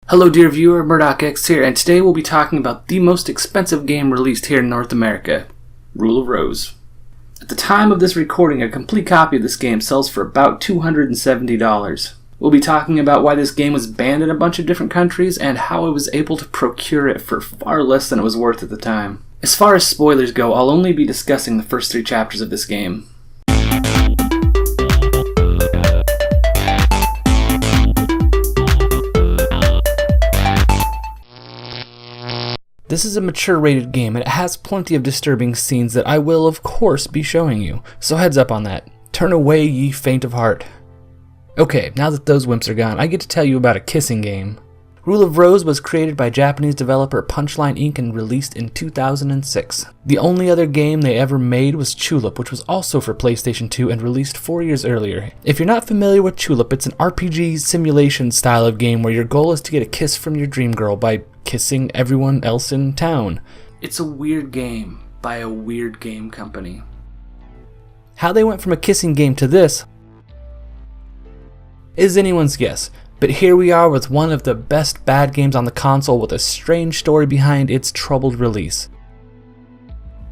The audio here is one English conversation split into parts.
Hello dear viewer, Murdoch X here, and today we'll be talking about the most expensive game released here in North America, Rule of Rose. At the time of this recording, a complete copy of this game sells for about $270. We'll be talking about why this game was banned in a bunch of different countries and how I was able to procure it for far less than it was worth at the time. As far as spoilers go, I'll only be discussing the first 3 chapters of this game. This is a mature rated game and it has plenty of disturbing scenes that I will of course be showing you, so heads up on that. Turn away ye faint of heart. Okay, now that those wimps are gone, I get to tell you about a kissing game. Rule of Rose was created by Japanese developer Punchline Inc. and released in 2006. The only other game they ever made was Tulip, which was also for PlayStation 2 and released 4 years earlier. If you're not familiar with Tulip, it's an RPG simulation style of game where your goal is to get a kiss from your dream girl by kissing everyone else in town. It's a weird game by a weird game company. How they went from a kissing game to this is anyone's guess, but here we are with one of the best bad games on the console with a strange story behind its troubled release.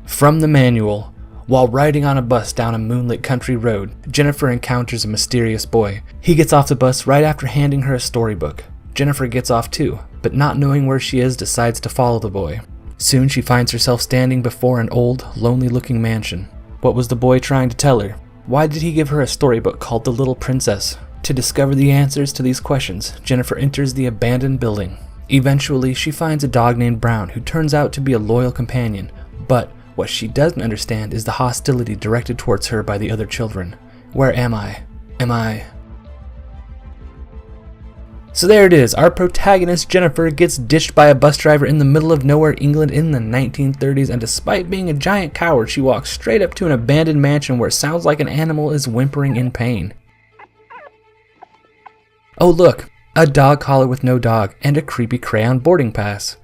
From the manual, while riding on a bus down a moonlit country road, Jennifer encounters a mysterious boy. He gets off the bus right after handing her a storybook. Jennifer gets off too, but not knowing where she is, decides to follow the boy. Soon she finds herself standing before an old, lonely-looking mansion. What was the boy trying to tell her? Why did he give her a storybook called The Little Princess? To discover the answers to these questions, Jennifer enters the abandoned building. Eventually, she finds a dog named Brown who turns out to be a loyal companion, but what she doesn't understand is the hostility directed towards her by the other children. Where am I? So there it is, our protagonist Jennifer gets ditched by a bus driver in the middle of nowhere England in the 1930s, and despite being a giant coward, she walks straight up to an abandoned mansion where it sounds like an animal is whimpering in pain. Oh look, a dog collar with no dog, and a creepy crayon boarding pass.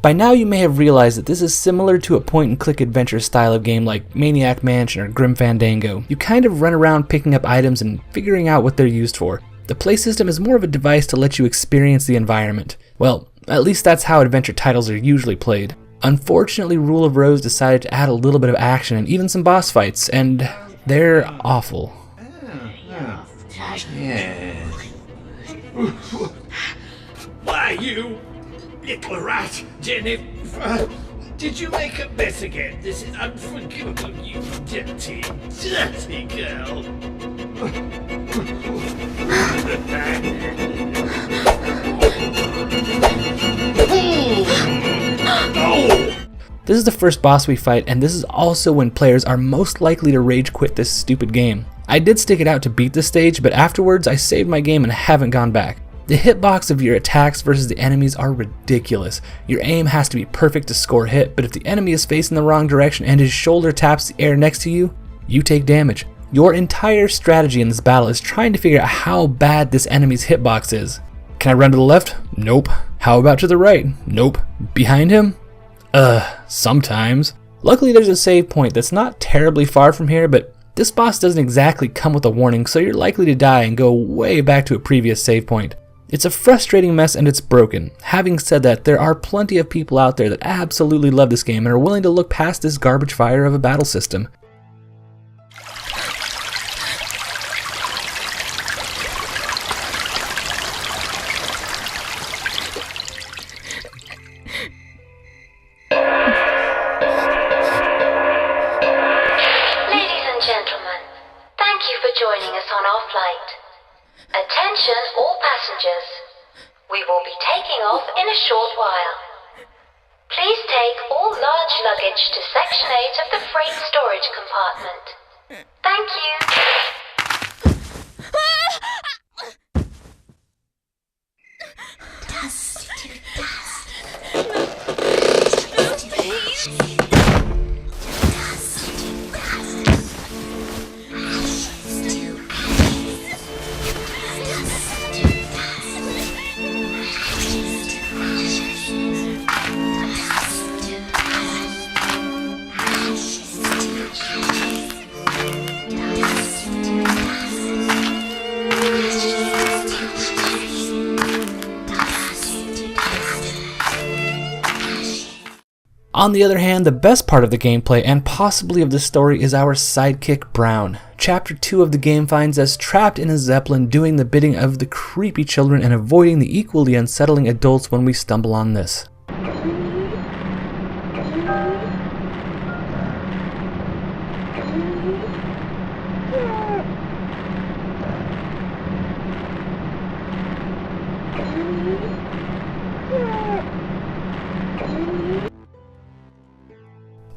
By now you may have realized that this is similar to a point-and-click adventure style of game like Maniac Mansion or Grim Fandango. You kind of run around picking up items and figuring out what they're used for. The play system is more of a device to let you experience the environment. Well, at least that's how adventure titles are usually played. Unfortunately, Rule of Rose decided to add a little bit of action and even some boss fights, and they're awful. Why, you little rat, Jennifer! Did you make a mess again? This is unforgivable, you dirty, dirty girl! This is the first boss we fight, and this is also when players are most likely to rage quit this stupid game. I did stick it out to beat this stage, but afterwards I saved my game and haven't gone back. The hitbox of your attacks versus the enemies are ridiculous. Your aim has to be perfect to score a hit, but if the enemy is facing the wrong direction and his shoulder taps the air next to you, you take damage. Your entire strategy in this battle is trying to figure out how bad this enemy's hitbox is. Can I run to the left? Nope. How about to the right? Nope. Behind him? Sometimes. Luckily there's a save point that's not terribly far from here, but this boss doesn't exactly come with a warning, so you're likely to die and go way back to a previous save point. It's a frustrating mess and it's broken. Having said that, there are plenty of people out there that absolutely love this game and are willing to look past this garbage fire of a battle system. Joining us on our flight. Attention all passengers. We will be taking off in a short while. Please take all large luggage to Section 8 of the freight storage compartment. Thank you. On the other hand, the best part of the gameplay, and possibly of the story, is our sidekick Brown. Chapter 2 of the game finds us trapped in a Zeppelin doing the bidding of the creepy children and avoiding the equally unsettling adults when we stumble on this.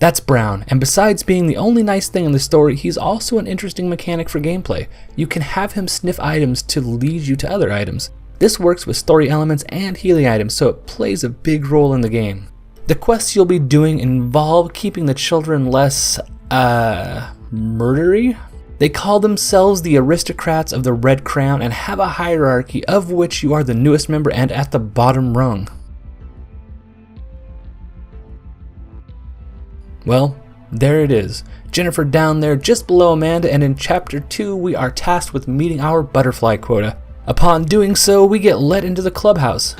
That's Brown, and besides being the only nice thing in the story, he's also an interesting mechanic for gameplay. You can have him sniff items to lead you to other items. This works with story elements and healing items, so it plays a big role in the game. The quests you'll be doing involve keeping the children less, murdery? They call themselves the aristocrats of the Red Crown and have a hierarchy of which you are the newest member and at the bottom rung. Well, there it is. Jennifer down there just below Amanda, and in Chapter 2 we are tasked with meeting our butterfly quota. Upon doing so, we get let into the clubhouse.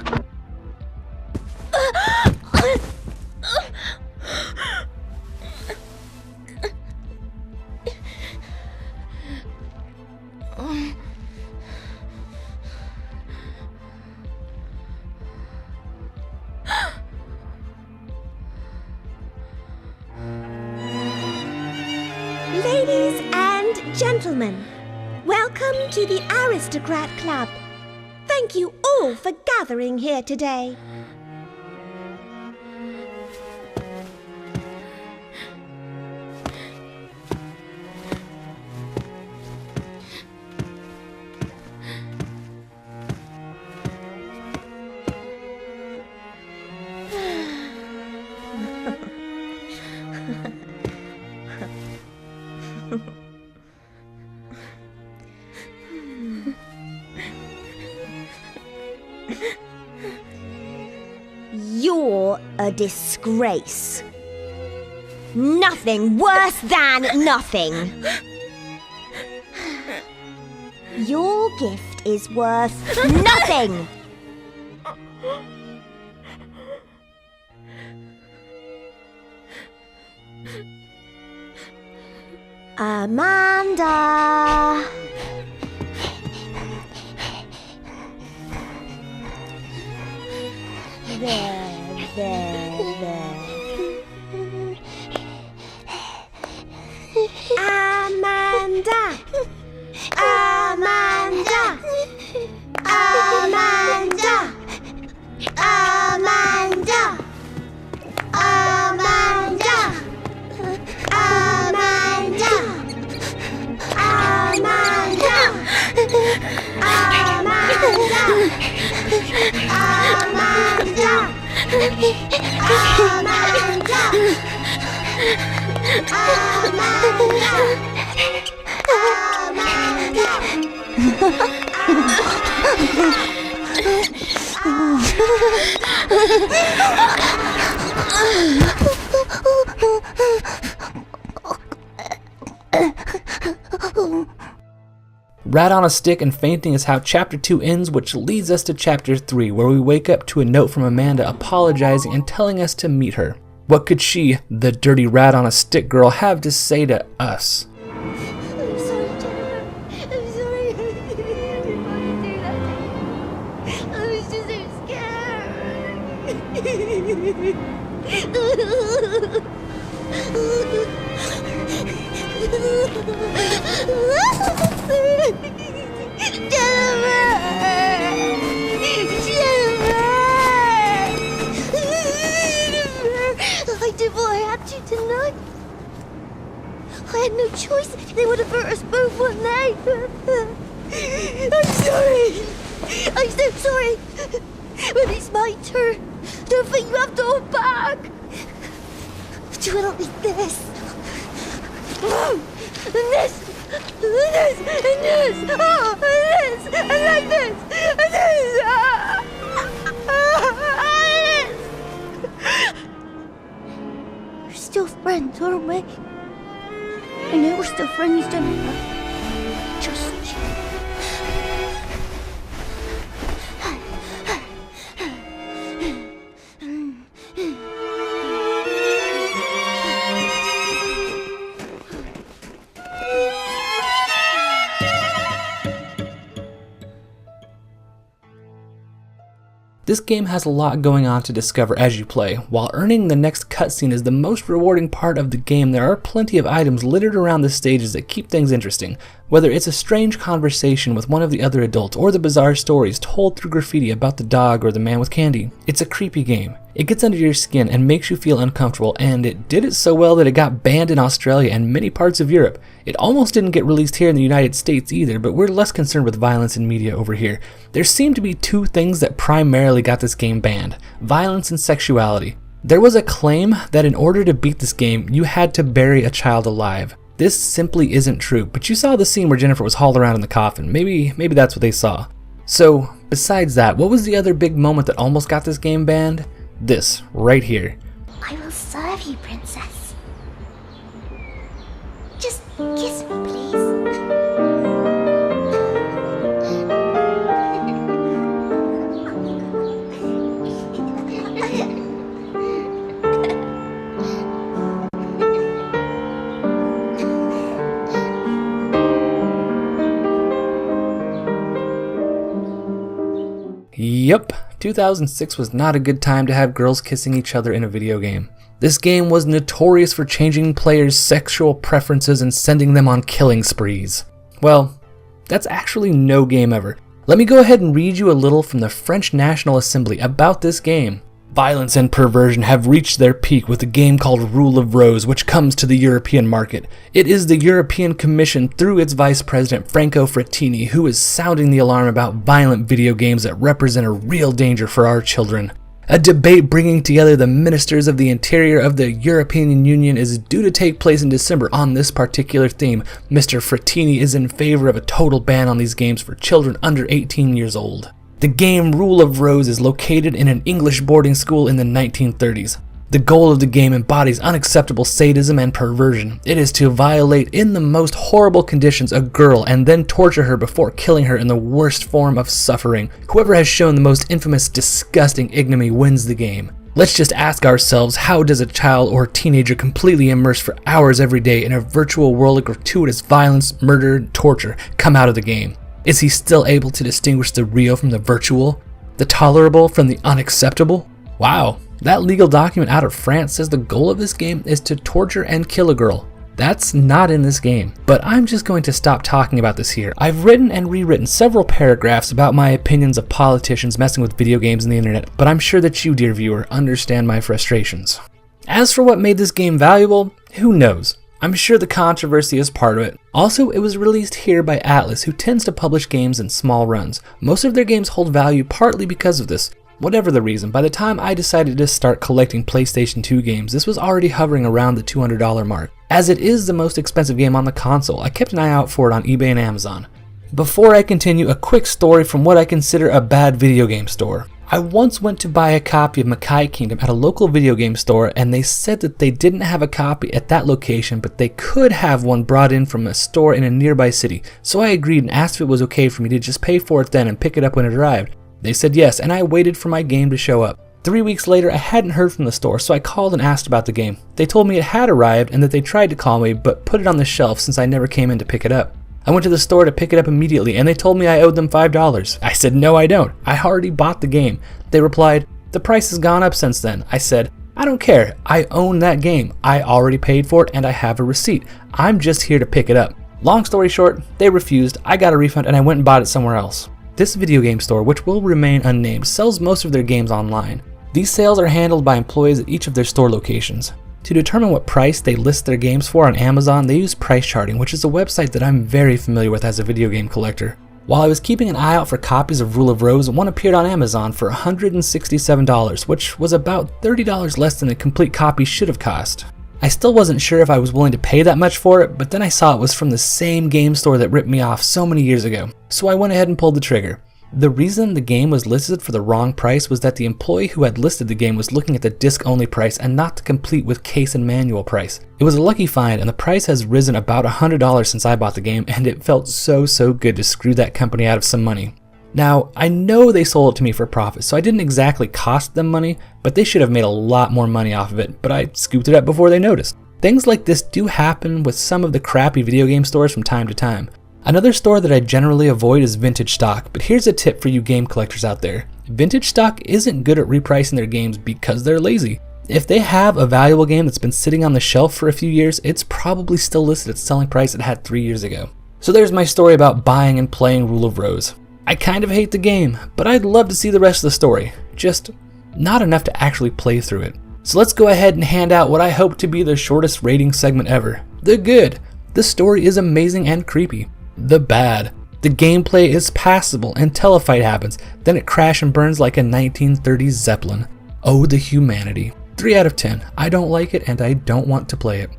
Ladies and gentlemen, welcome to the Aristocrat Club. Thank you all for gathering here today. You're a disgrace. Nothing worse than nothing. Your gift is worth nothing. Amanda. There. Amanda! Amanda! Amanda! Amanda! Amanda! Amanda! Amanda! Rat on a stick and fainting is how Chapter 2 ends, which leads us to Chapter 3, where we wake up to a note from Amanda apologizing and telling us to meet her. What could she, the dirty rat on a stick girl, have to say to us? I'm sorry, Jennifer. I'm sorry. I didn't want to do that. I was just so I did what I had to tonight. I had no choice. They would have hurt us both, wouldn't they? I'm sorry. I'm so sorry. But it's my turn. Don't think you have to hold back. Do it like this. And this. And this. And this. Oh, and this. And like this. And this. And this. We're still friends, aren't we? I know we're still friends, Jennifer. Just you. This game has a lot going on to discover as you play. While earning the next cutscene is the most rewarding part of the game, there are plenty of items littered around the stages that keep things interesting. Whether it's a strange conversation with one of the other adults or the bizarre stories told through graffiti about the dog or the man with candy. It's a creepy game. It gets under your skin and makes you feel uncomfortable, and it did it so well that it got banned in Australia and many parts of Europe. It almost didn't get released here in the United States either, but we're less concerned with violence in media over here. There seem to be two things that primarily got this game banned: violence and sexuality. There was a claim that in order to beat this game, you had to bury a child alive. This simply isn't true, but you saw the scene where Jennifer was hauled around in the coffin. Maybe that's what they saw. So, besides that, what was the other big moment that almost got this game banned? This, right here. I will serve you, princess. Just kiss me, please. Yup, 2006 was not a good time to have girls kissing each other in a video game. This game was notorious for changing players' sexual preferences and sending them on killing sprees. Well, that's actually no game ever. Let me go ahead and read you a little from the French National Assembly about this game. Violence and perversion have reached their peak with a game called Rule of Rose, which comes to the European market. It is the European Commission, through its Vice President Franco Frattini, who is sounding the alarm about violent video games that represent a real danger for our children. A debate bringing together the ministers of the interior of the European Union is due to take place in December on this particular theme. Mr. Frattini is in favor of a total ban on these games for children under 18 years old. The game Rule of Rose is located in an English boarding school in the 1930s. The goal of the game embodies unacceptable sadism and perversion. It is to violate in the most horrible conditions a girl and then torture her before killing her in the worst form of suffering. Whoever has shown the most infamous, disgusting ignominy wins the game. Let's just ask ourselves, how does a child or teenager completely immersed for hours every day in a virtual world of gratuitous violence, murder, and torture come out of the game? Is he still able to distinguish the real from the virtual? The tolerable from the unacceptable? Wow, that legal document out of France says the goal of this game is to torture and kill a girl. That's not in this game. But I'm just going to stop talking about this here. I've written and rewritten several paragraphs about my opinions of politicians messing with video games and the internet, but I'm sure that you, dear viewer, understand my frustrations. As for what made this game valuable, who knows? I'm sure the controversy is part of it. Also, it was released here by Atlas, who tends to publish games in small runs. Most of their games hold value partly because of this. Whatever the reason, by the time I decided to start collecting PlayStation 2 games, this was already hovering around the $200 mark. As it is the most expensive game on the console, I kept an eye out for it on eBay and Amazon. Before I continue, a quick story from what I consider a bad video game store. I once went to buy a copy of Mackay Kingdom at a local video game store, and they said that they didn't have a copy at that location, but they could have one brought in from a store in a nearby city. So I agreed and asked if it was okay for me to just pay for it then and pick it up when it arrived. They said yes, and I waited for my game to show up. 3 weeks later, I hadn't heard from the store, so I called and asked about the game. They told me it had arrived and that they tried to call me, but put it on the shelf since I never came in to pick it up. I went to the store to pick it up immediately, and they told me I owed them $5. I said, no, I don't. I already bought the game. They replied, the price has gone up since then. I said, I don't care. I own that game. I already paid for it, and I have a receipt. I'm just here to pick it up. Long story short, they refused. I got a refund, and I went and bought it somewhere else. This video game store, which will remain unnamed, sells most of their games online. These sales are handled by employees at each of their store locations. To determine what price they list their games for on Amazon, they use price charting, which is a website that I'm very familiar with as a video game collector. While I was keeping an eye out for copies of Rule of Rose, one appeared on Amazon for $167, which was about $30 less than a complete copy should have cost. I still wasn't sure if I was willing to pay that much for it, but then I saw it was from the same game store that ripped me off so many years ago, so I went ahead and pulled the trigger. The reason the game was listed for the wrong price was that the employee who had listed the game was looking at the disc-only price and not the complete with case and manual price. It was a lucky find, and the price has risen about $100 since I bought the game, and it felt so good to screw that company out of some money. Now, I know they sold it to me for profit, so I didn't exactly cost them money, but they should have made a lot more money off of it, but I scooped it up before they noticed. Things like this do happen with some of the crappy video game stores from time to time. Another store that I generally avoid is Vintage Stock, but here's a tip for you game collectors out there. Vintage Stock isn't good at repricing their games because they're lazy. If they have a valuable game that's been sitting on the shelf for a few years, it's probably still listed at the selling price it had 3 years ago. So there's my story about buying and playing Rule of Rose. I kind of hate the game, but I'd love to see the rest of the story. Just not enough to actually play through it. So let's go ahead and hand out what I hope to be the shortest rating segment ever. The good. The story is amazing and creepy. The bad. The gameplay is passable until a fight happens, then it crashes and burns like a 1930s Zeppelin. Oh, the humanity. 3 out of 10. I don't like it and I don't want to play it.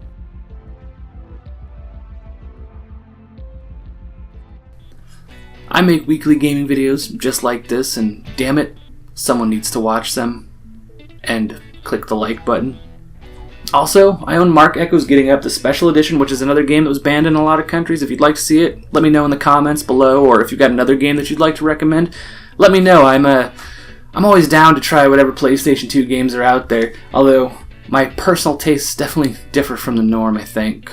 I make weekly gaming videos just like this, and damn it, someone needs to watch them and click the like button. Also, I own Mark Echo's Getting Up, the special edition, which is another game that was banned in a lot of countries. If you'd like to see it, let me know in the comments below, or if you've got another game that you'd like to recommend, let me know. I'm always down to try whatever PlayStation 2 games are out there, although my personal tastes definitely differ from the norm, I think.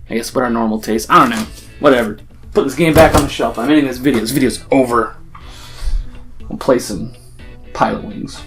I guess what are normal tastes? I don't know. Whatever. Put this game back on the shelf. I'm ending this video. This video's over. I'll play some Pilot Wings.